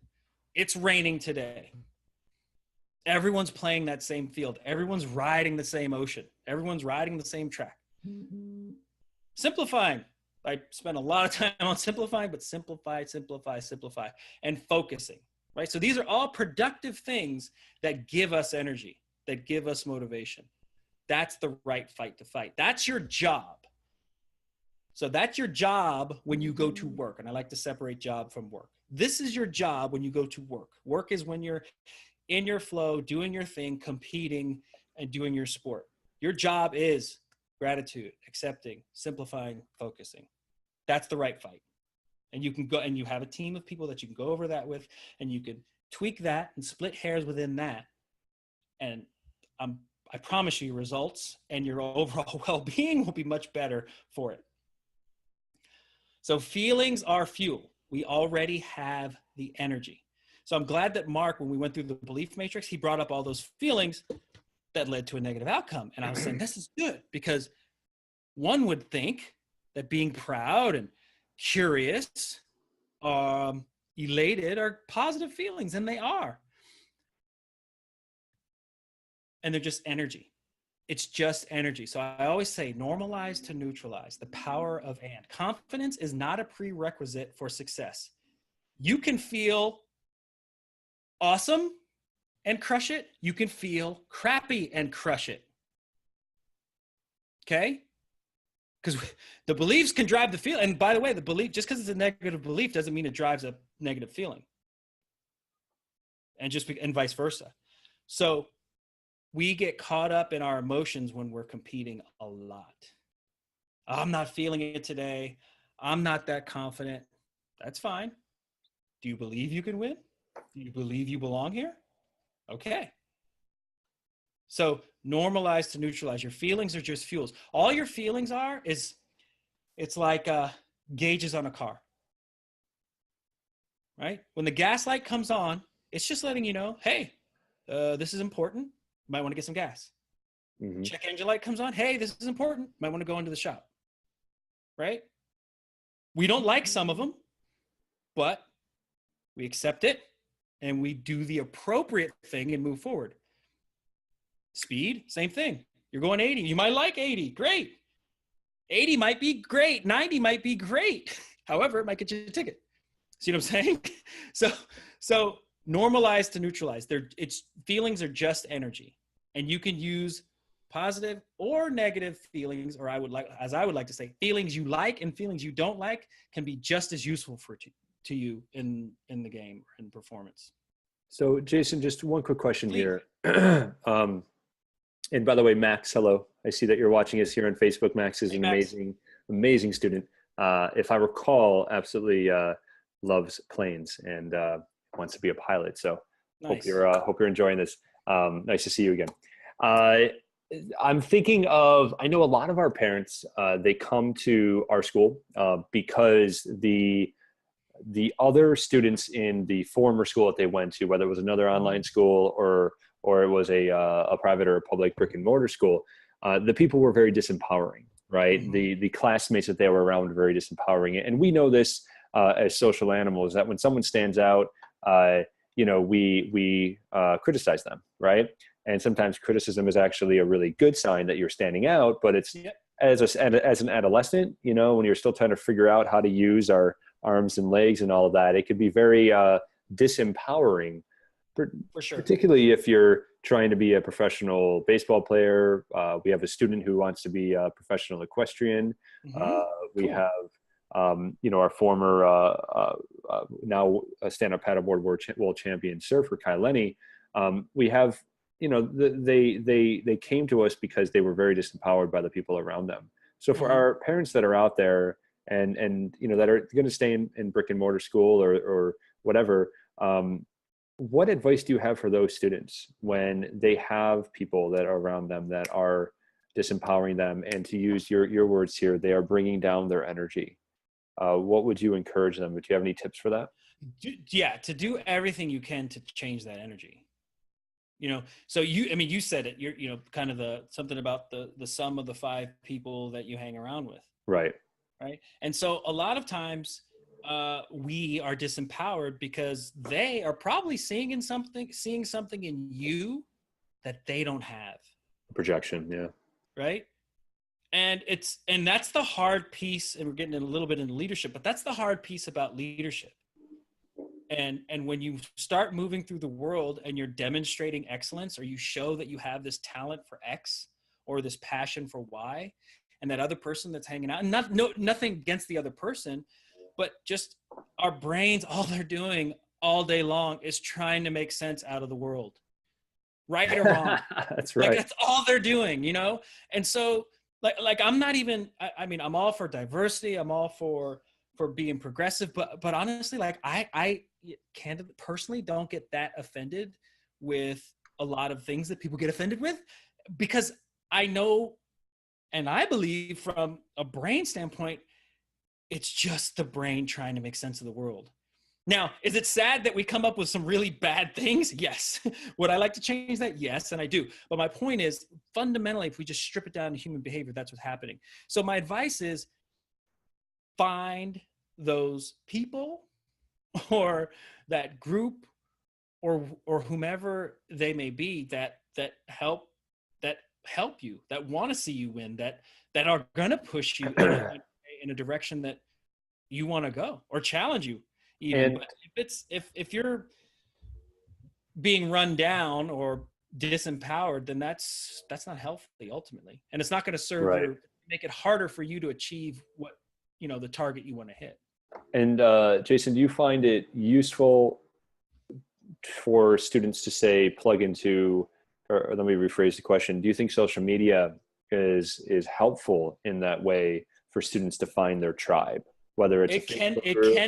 It's raining today. Everyone's playing that same field. Everyone's riding the same ocean. Everyone's riding the same track. Simplifying. I spent a lot of time on simplifying, but simplify, and focusing, right? So these are all productive things that give us energy, that give us motivation. That's the right fight to fight. That's your job. So that's your job when you go to work. And I like to separate job from work. This is your job when you go to work. Work is when you're in your flow, doing your thing, competing, and doing your sport. Your job is gratitude, accepting, simplifying, focusing. That's the right fight. And you can go, and you have a team of people that you can go over that with, and you can tweak that and split hairs within that. And I promise you, your results and your overall well-being will be much better for it. So feelings are fuel. We already have the energy. So I'm glad that Mark, when we went through the belief matrix, he brought up all those feelings that led to a negative outcome. And I was saying, this is good, because one would think that being proud and curious, elated are positive feelings, and they are. And they're just energy. It's just energy. So I always say normalize to neutralize, the power of and. Confidence is not a prerequisite for success. You can feel awesome and crush it. You can feel crappy and crush it. Okay? Because the beliefs can drive the feel. And by the way, the belief, just because it's a negative belief doesn't mean it drives a negative feeling. And vice versa. So we get caught up in our emotions when we're competing a lot. I'm not feeling it today. I'm not that confident. That's fine. Do you believe you can win? Do you believe you belong here? Okay. So normalize to neutralize. Your feelings are just fuels. All your feelings are is, it's like gauges on a car, right? When the gas light comes on, it's just letting you know, hey, this is important. You might want to get some gas. Mm-hmm. Check engine light comes on. Hey, this is important. Might want to go into the shop, right? We don't like some of them, but we accept it and we do the appropriate thing and move forward. Speed, same thing. You're going 80. You might like 80. Great. 80 might be great. 90 might be great. However, it might get you a ticket. See what I'm saying? So normalize to neutralize. It's feelings are just energy, and you can use positive or negative feelings, or as I would like to say, feelings you like and feelings you don't like can be just as useful to you in the game or in performance. So Jason, just one quick question here. And by the way, Max, hello. I see that you're watching us here on Facebook. Max is an amazing student. If I recall, absolutely loves planes. And wants to be a pilot. So Nice. hope you're enjoying this. Nice to see you again. I'm thinking of, I know a lot of our parents, they come to our school because the other students in the former school that they went to, whether it was another online school or it was a private or a public brick and mortar school, the people were very disempowering, right? Mm-hmm. The classmates that they were around were very disempowering. And we know this as social animals, that when someone stands out, we criticize them, right? And sometimes criticism is actually a really good sign that you're standing out, but it's Yep. as an adolescent, when you're still trying to figure out how to use our arms and legs and all of that, it could be very disempowering, For sure. particularly if you're trying to be a professional baseball player. We have a student who wants to be a professional equestrian. Mm-hmm. We Cool. have, our former now stand-up paddleboard world champion surfer, Kai Lenny. We have, they came to us because they were very disempowered by the people around them. So for Mm-hmm. our parents that are out there and that are going to stay in brick and mortar school or whatever, what advice do you have for those students when they have people that are around them that are disempowering them, and to use your words here, they are bringing down their energy? What would you encourage them? Would you have any tips for that? Yeah, to do everything you can to change that energy. So you said it, you're, kind of something about the sum of the five people that you hang around with. Right. Right. And so a lot of times we are disempowered because they are probably seeing something in you that they don't have. Projection. Yeah. Right. And that's the hard piece. And we're getting a little bit into leadership, but that's the hard piece about leadership. And when you start moving through the world and you're demonstrating excellence, or you show that you have this talent for X or this passion for Y, and that other person that's hanging out, and nothing against the other person, but just our brains, all they're doing all day long is trying to make sense out of the world, right or wrong. That's right. Like that's all they're doing, And so like I'm not even, I mean, I'm all for diversity. I'm all for being progressive, but honestly, like I candidly personally don't get that offended with a lot of things that people get offended with, because I know and I believe from a brain standpoint, it's just the brain trying to make sense of the world. Now, is it sad that we come up with some really bad things? Yes. Would I like to change that? Yes, and I do. But my point is, fundamentally, if we just strip it down to human behavior, that's what's happening. So my advice is find those people or that group or whomever they may be that help you, that want to see you win, that are going to push you in a direction that you want to go, or challenge you even. But if you're being run down or disempowered, then that's not healthy ultimately, and it's not going to serve Right. make it harder for you to achieve what the target you want to hit. And Jason, do you find it useful for students to say plug into, or let me rephrase the question, do you think social media is helpful in that way for students to find their tribe, whether it's it can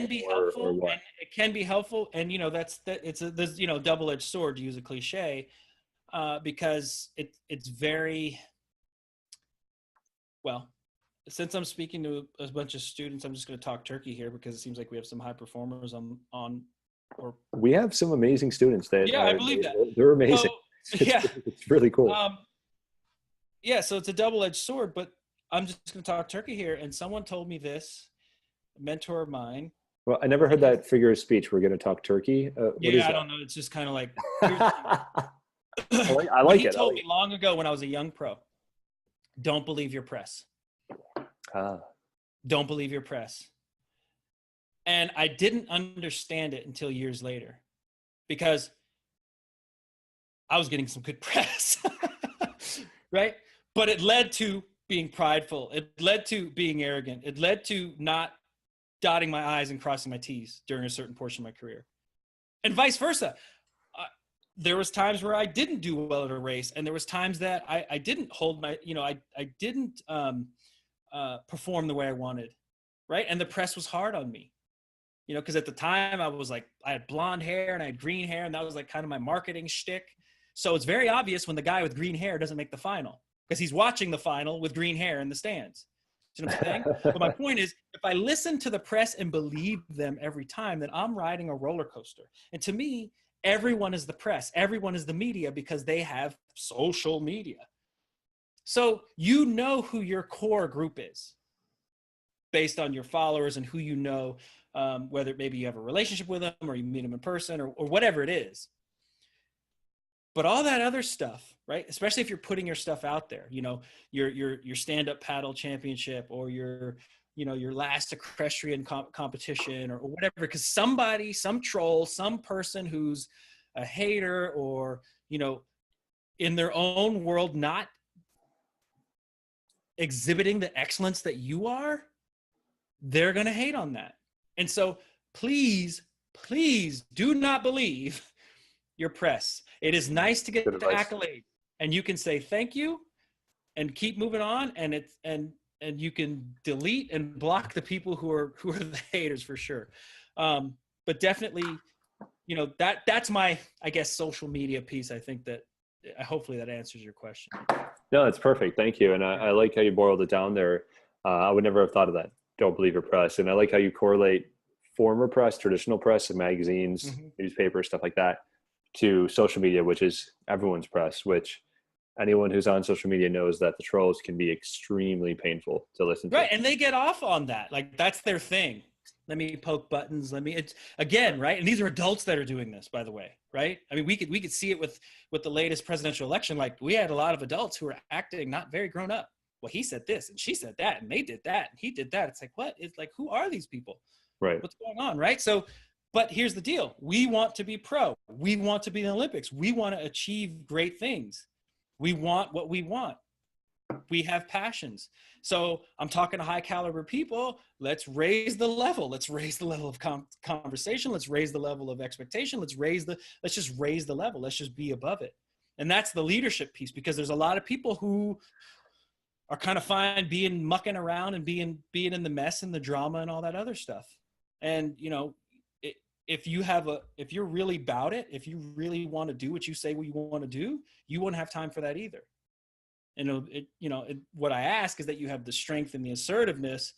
be helpful, and it can be helpful, and it's a double-edged sword, to use a cliche, because it's very well. Since I'm speaking to a bunch of students, I'm just going to talk turkey here because it seems like we have some high performers on. Or we have some amazing students that I believe that they're amazing. So, it's really cool. So it's a double-edged sword, but I'm just going to talk turkey here. And someone told me this, a mentor of mine. Well, I never heard that figure of speech. We're going to talk turkey. I don't know. It's just kind of like. I like he it. He told me long ago when I was a young pro, don't believe your press. Don't believe your press. And I didn't understand it until years later, because I was getting some good press, right? But it led to being prideful. It led to being arrogant. It led to not dotting my I's and crossing my T's during a certain portion of my career, and vice versa. There was times where I didn't do well at a race, and there was times that I didn't hold my, I didn't perform the way I wanted, right? And the press was hard on me. you know, because at the time I was like, I had blonde hair and I had green hair, and that was like kind of my marketing shtick. So it's very obvious when the guy with green hair doesn't make the final, because he's watching the final with green hair in the stands. You know what I'm saying? But my point is, if I listen to the press and believe them every time, then I'm riding a roller coaster. And to me, everyone is the press, everyone is the media, because they have social media. So you know who your core group is based on your followers and who you know, whether maybe you have a relationship with them or you meet them in person or whatever it is. But all that other stuff, right? Especially if you're putting your stuff out there, you know, your stand-up paddle championship or your, you know, your last equestrian competition or whatever, because somebody, some troll, some person who's a hater or, you know, in their own world, not exhibiting the excellence that you are, they're going to hate on that. And so please do not believe your press. It is nice to get the accolade, and you can say thank you and keep moving on, and it's and you can delete and block the people who are the haters for sure. But definitely, you know, that's my, I guess, social media piece. I think that hopefully that answers your question. No, that's perfect. Thank you. And I like how you boiled it down there. I would never have thought of that. Don't believe your press. And I like how you correlate former press, traditional press and magazines, newspapers, stuff like that, to social media, which is everyone's press, which anyone who's on social media knows that the trolls can be extremely painful to listen to. Right. And they get off on that. Like, that's their thing. Let me poke buttons. It's again, right. And these are adults that are doing this, by the way. Right. I mean, we could see it with the latest presidential election. Like, we had a lot of adults who were acting not very grown up. Well, he said this and she said that and they did that and he did that. It's like, what? It's like, who are these people? Right. What's going on? Right. So, but here's the deal. We want to be pro. We want to be in the Olympics. We want to achieve great things. We want what we want. We have passions. So I'm talking to high caliber people. Let's raise the level. Let's raise the level of conversation. Let's raise the level of expectation. Let's just raise the level. Let's just be above it. And that's the leadership piece, because there's a lot of people who are kind of fine being mucking around and being in the mess and the drama and all that other stuff. And, you know, if you're really about it, if you really want to do what you say you want to do, you won't have time for that either. And what I ask is that you have the strength and the assertiveness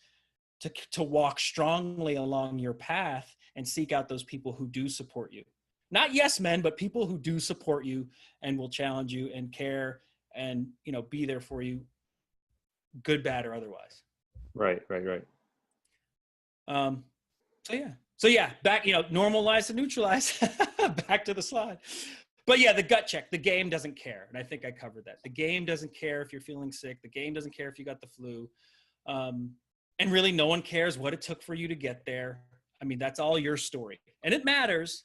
to walk strongly along your path and seek out those people who do support you. Not yes men, but people who do support you and will challenge you and care and, you know, be there for you, good, bad, or otherwise. Right. So yeah, back, you know, normalize to neutralize, back to the slide. But yeah, the gut check, the game doesn't care. And I think I covered that. The game doesn't care if you're feeling sick. The game doesn't care if you got the flu. And really no one cares what it took for you to get there. I mean, that's all your story. And it matters.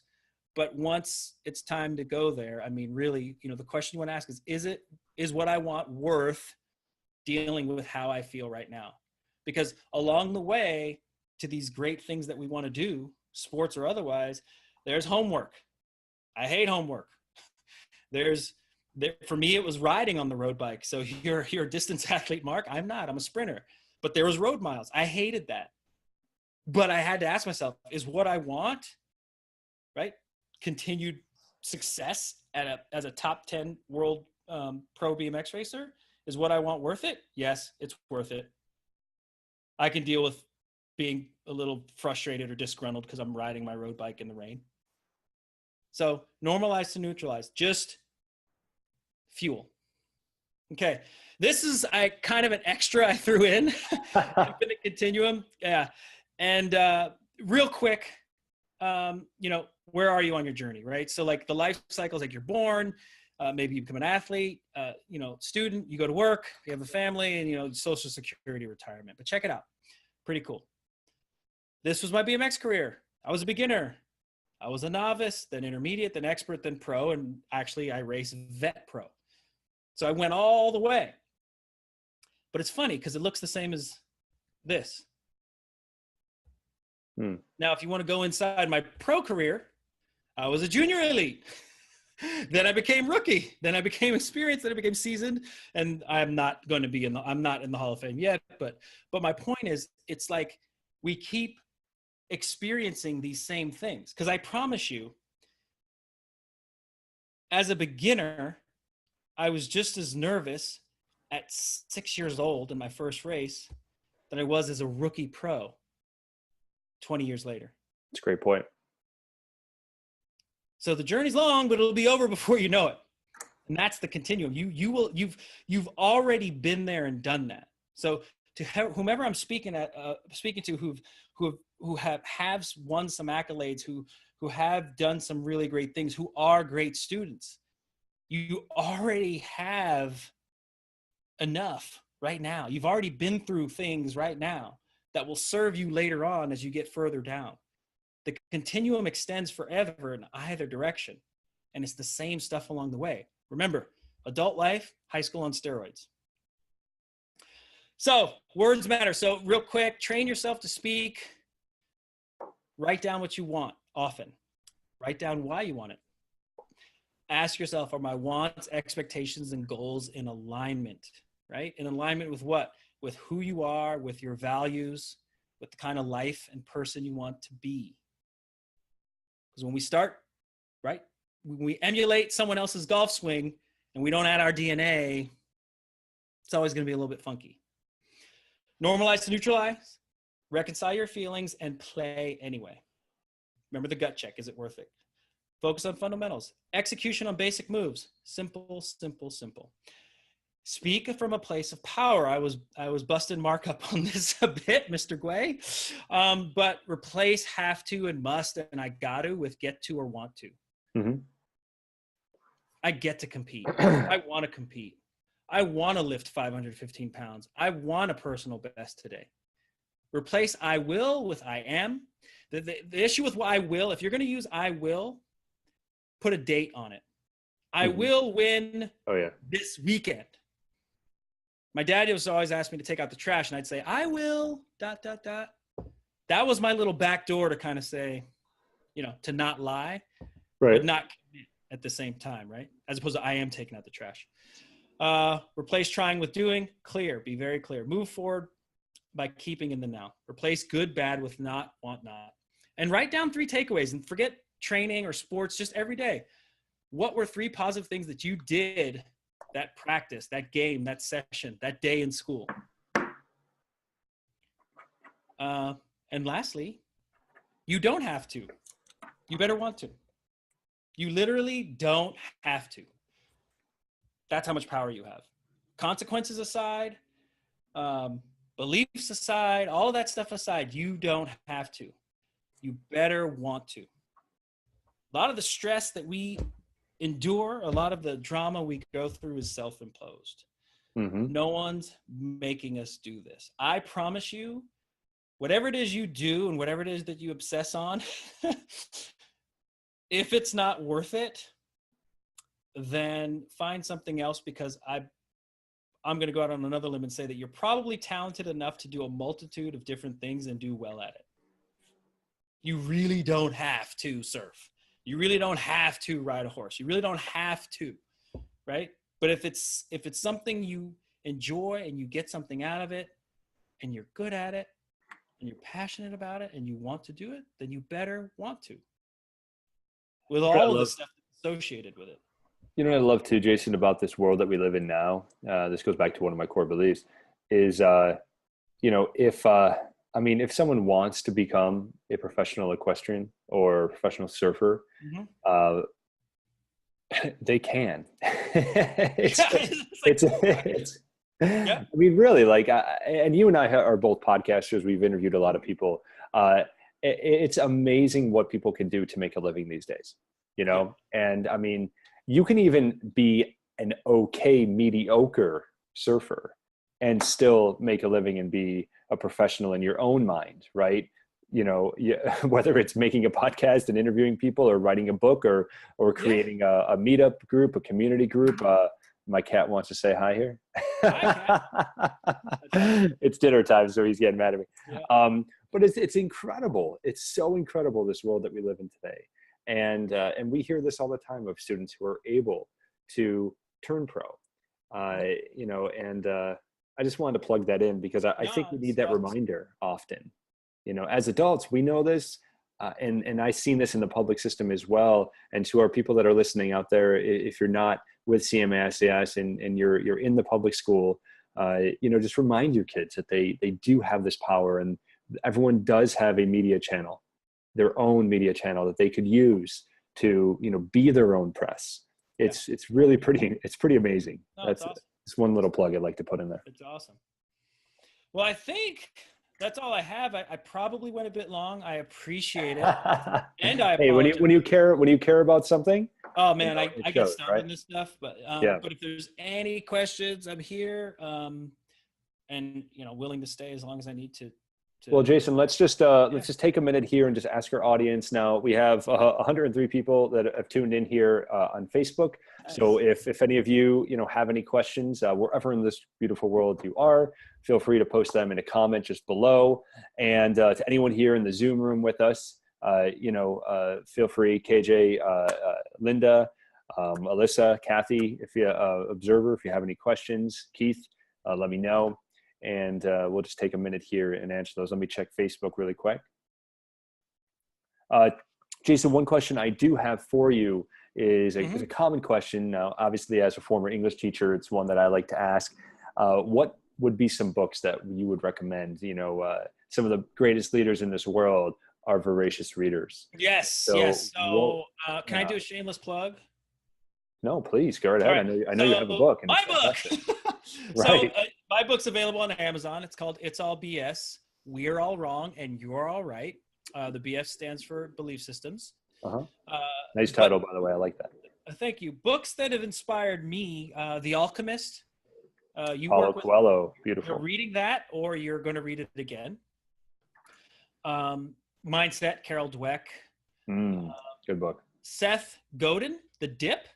But once it's time to go there, I mean, really, you know, the question you want to ask is what I want worth dealing with how I feel right now? Because along the way to these great things that we want to do, sports or otherwise, there's homework. I hate homework. For me, it was riding on the road bike. So you're a distance athlete, Mark. I'm not. I'm a sprinter. But there was road miles. I hated that. But I had to ask myself, is what I want, right? Continued success as a top 10 world pro BMX racer, is what I want worth it? Yes, it's worth it. I can deal with being a little frustrated or disgruntled because I'm riding my road bike in the rain. So normalize to neutralize, just fuel. Okay, this is kind of an extra I threw in. Infinite continuum, yeah. And real quick, you know, where are you on your journey, right? So like the life cycle is like you're born, maybe you become an athlete, you know, student, you go to work, you have a family, and, you know, Social Security, retirement. But check it out, pretty cool. This was my BMX career. I was a beginner. I was a novice, then intermediate, then expert, then pro, and actually I raced vet pro. So I went all the way. But it's funny because it looks the same as this. Now, if you want to go inside my pro career, I was a junior elite. Then I became rookie. Then I became experienced. Then I became seasoned. And I'm not going to be I'm not in the Hall of Fame yet. But my point is, it's like we keep experiencing these same things. Because I promise you, as a beginner, I was just as nervous at 6 years old in my first race than I was as a rookie pro 20 years later. That's a great point. So the journey's long, but it'll be over before you know it. And that's the continuum. You've already been there and done that. So to whomever I'm speaking to who have won some accolades, who have done some really great things, who are great students, you already have enough right now. You've already been through things right now that will serve you later on as you get further down. The continuum extends forever in either direction. And it's the same stuff along the way. Remember, adult life, high school on steroids. So words matter. So real quick, train yourself to speak. Write down what you want often. Write down why you want it. Ask yourself, are my wants, expectations, and goals in alignment, right? In alignment with what? With who you are, with your values, with the kind of life and person you want to be. Because when we start, right, when we emulate someone else's golf swing and we don't add our DNA, it's always going to be a little bit funky. Normalize to neutralize, reconcile your feelings, and play anyway. Remember the gut check. Is it worth it? Focus on fundamentals. Execution on basic moves. Simple, simple, simple. Speak from a place of power. I was busting Mark up on this a bit, Mr. Guay. But replace have to and must and I got to with get to or want to. Mm-hmm. I get to compete. I want to compete. I want to lift 515 pounds. I want a personal best today. Replace I will with I am. The issue with I will, if you're going to use I will, put a date on it. I will win this weekend. My dad used to always ask me to take out the trash, and I'd say, I will, ... That was my little back door to kind of say, to not lie, but not commit at the same time, right? As opposed to I am taking out the trash. Replace trying with doing, clear, be very clear. Move forward by keeping in the now. Replace good, bad with not, want not. And write down 3 takeaways and forget training or sports, just every day. What were 3 positive things that you did that practice, that game, that session, that day in school? And lastly, you don't have to. You better want to. You literally don't have to. That's how much power you have. Consequences aside, beliefs aside, all of that stuff aside, you don't have to. You better want to. A lot of the stress that we endure, a lot of the drama we go through is self-imposed. Mm-hmm. No one's making us do this. I promise you, whatever it is you do and whatever it is that you obsess on, if it's not worth it, then find something else, because I'm going to go out on another limb and say that you're probably talented enough to do a multitude of different things and do well at it. You really don't have to surf. You really don't have to ride a horse. You really don't have to, right? But if it's something you enjoy and you get something out of it and you're good at it and you're passionate about it and you want to do it, then you better want to. With all of the stuff associated with it. You know what I love too, Jason, about this world that we live in now, this goes back to one of my core beliefs, is, if someone wants to become a professional equestrian or professional surfer, they can. I mean, really, and you and I are both podcasters. We've interviewed a lot of people. It's amazing what people can do to make a living these days, And I mean, you can even be an okay, mediocre surfer and still make a living and be a professional in your own mind, right? Whether it's making a podcast and interviewing people or writing a book or creating a meetup group, a community group. My cat wants to say hi here. Hi, cat. It's dinner time, so he's getting mad at me. Yeah. But it's incredible. It's so incredible, this world that we live in today. And we hear this all the time of students who are able to turn pro, and I just wanted to plug that in because I think we need that reminder often. as adults, we know this. And I've seen this in the public system as well. And to our people that are listening out there, if you're not with CMASAS and you're in the public school, just remind your kids that they do have this power, and everyone does have a media channel, their own media channel that they could use to, be their own press. It's really pretty amazing. No, That's awesome. It's one little plug I'd like to put in there. It's awesome. Well, I think that's all I have. I probably went a bit long. I appreciate it. And I apologize. Hey, when you care about something. Oh man, I get stuck right? in this stuff, but but if there's any questions, I'm here, and willing to stay as long as I need to. Well, Jason, let's just take a minute here and just ask our audience. Now we have 103 people that have tuned in here on Facebook. Nice. So if any of you have any questions, wherever in this beautiful world you are, feel free to post them in a comment just below. And to anyone here in the Zoom room with us, feel free, KJ, Linda, Alyssa, Kathy, if you observer, if you have any questions, Keith, let me know. And we'll just take a minute here and answer those. Let me check Facebook really quick. Jason, one question I do have for you is a common question. Now, obviously, as a former English teacher, it's one that I like to ask. What would be some books that you would recommend? Some of the greatest leaders in this world are voracious readers. Yes, yes. So can I do a shameless plug? No, please, go right ahead. Right. I know you have a book. And my book! Right. So my book's available on Amazon. It's called It's All BS. We're all wrong and you're all right. The BS stands for belief systems. Nice title, by the way. I like that. Thank you. Books that have inspired me, The Alchemist. Paulo Coelho, beautiful. You're reading that, or you're going to read it again. Mindset, Carol Dweck. Good book. Seth Godin, The Dip.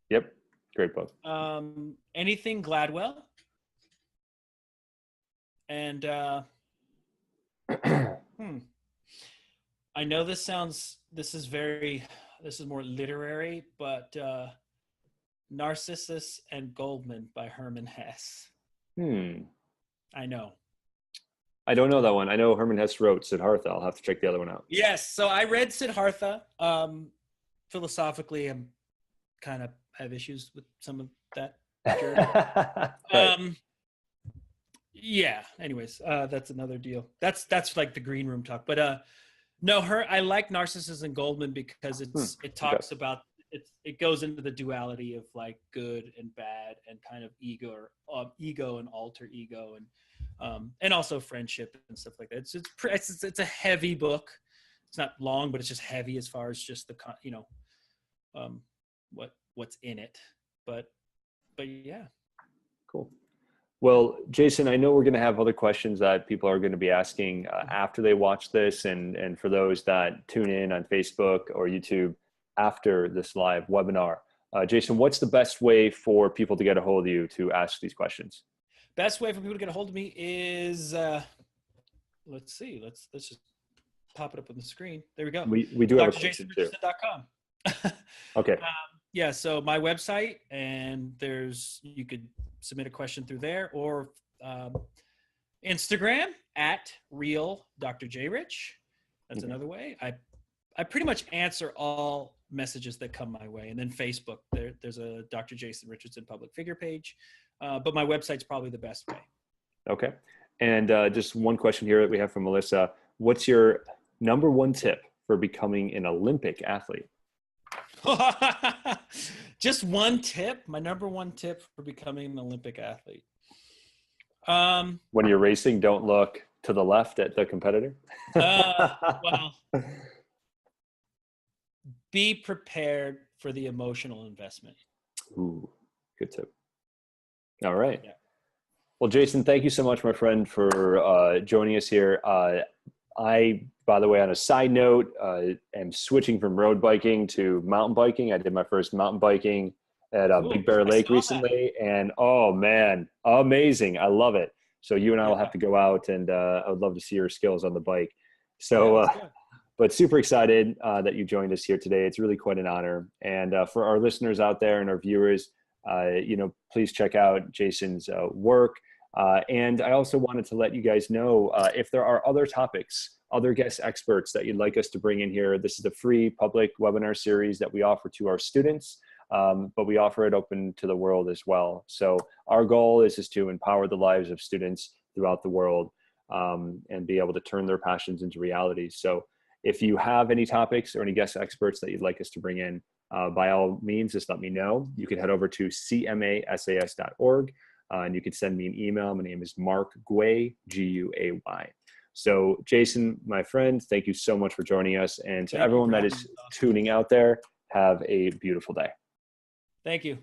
Yep, great book. Anything Gladwell. And I know this is more literary, but Narcissus and Goldman by Hermann Hesse. I know. I don't know that one. I know Hermann Hesse wrote Siddhartha. I'll have to check the other one out. Yes. So I read Siddhartha. Philosophically, I'm kind of have issues with some of that. Right. Yeah. Anyways, that's another deal. That's like the green room talk. But no, I like Narcissus and Goldman because it talks about it goes into the duality of like good and bad and kind of ego and alter ego and also friendship and stuff like that. It's a heavy book. It's not long, but it's just heavy as far as just the what's in it. But yeah. Cool. Well, Jason, I know we're going to have other questions that people are going to be asking after they watch this, and for those that tune in on Facebook or YouTube after this live webinar. Jason, what's the best way for people to get a hold of you to ask these questions? Best way for people to get a hold of me is, let's see, let's just pop it up on the screen. There we go. We do have a question too. DrJasonRichardson.com. Okay. Yeah, so my website, and you could submit a question through there, or Instagram at real Dr. J Rich. That's another way. I pretty much answer all messages that come my way. And then Facebook, there's a Dr. Jason Richardson public figure page. But my website's probably the best way. Okay. And just one question here that we have from Melissa. What's your number one tip for becoming an Olympic athlete? Just one tip. My number one tip for becoming an Olympic athlete. When you're racing, don't look to the left at the competitor. Well, be prepared for the emotional investment. Ooh, good tip. All right. Yeah. Well, Jason, thank you so much, my friend, for joining us here. I, by the way, on a side note, am switching from road biking to mountain biking. I did my first mountain biking at Big Bear Lake recently, and oh man, amazing! I love it. So you and I will have to go out, and I would love to see your skills on the bike. So, but super excited that you joined us here today. It's really quite an honor. And for our listeners out there and our viewers, please check out Jason's work. And I also wanted to let you guys know if there are other topics other guest experts that you'd like us to bring in here. This is a free public webinar series that we offer to our students, but we offer it open to the world as well. So our goal is just to empower the lives of students throughout the world, and be able to turn their passions into reality. So if you have any topics or any guest experts that you'd like us to bring in, by all means, just let me know. You can head over to cmasas.org, and you can send me an email. My name is Mark Guay, Guay. So Jason, my friend, thank you so much for joining us. And to everyone that is tuning out there, have a beautiful day. Thank you.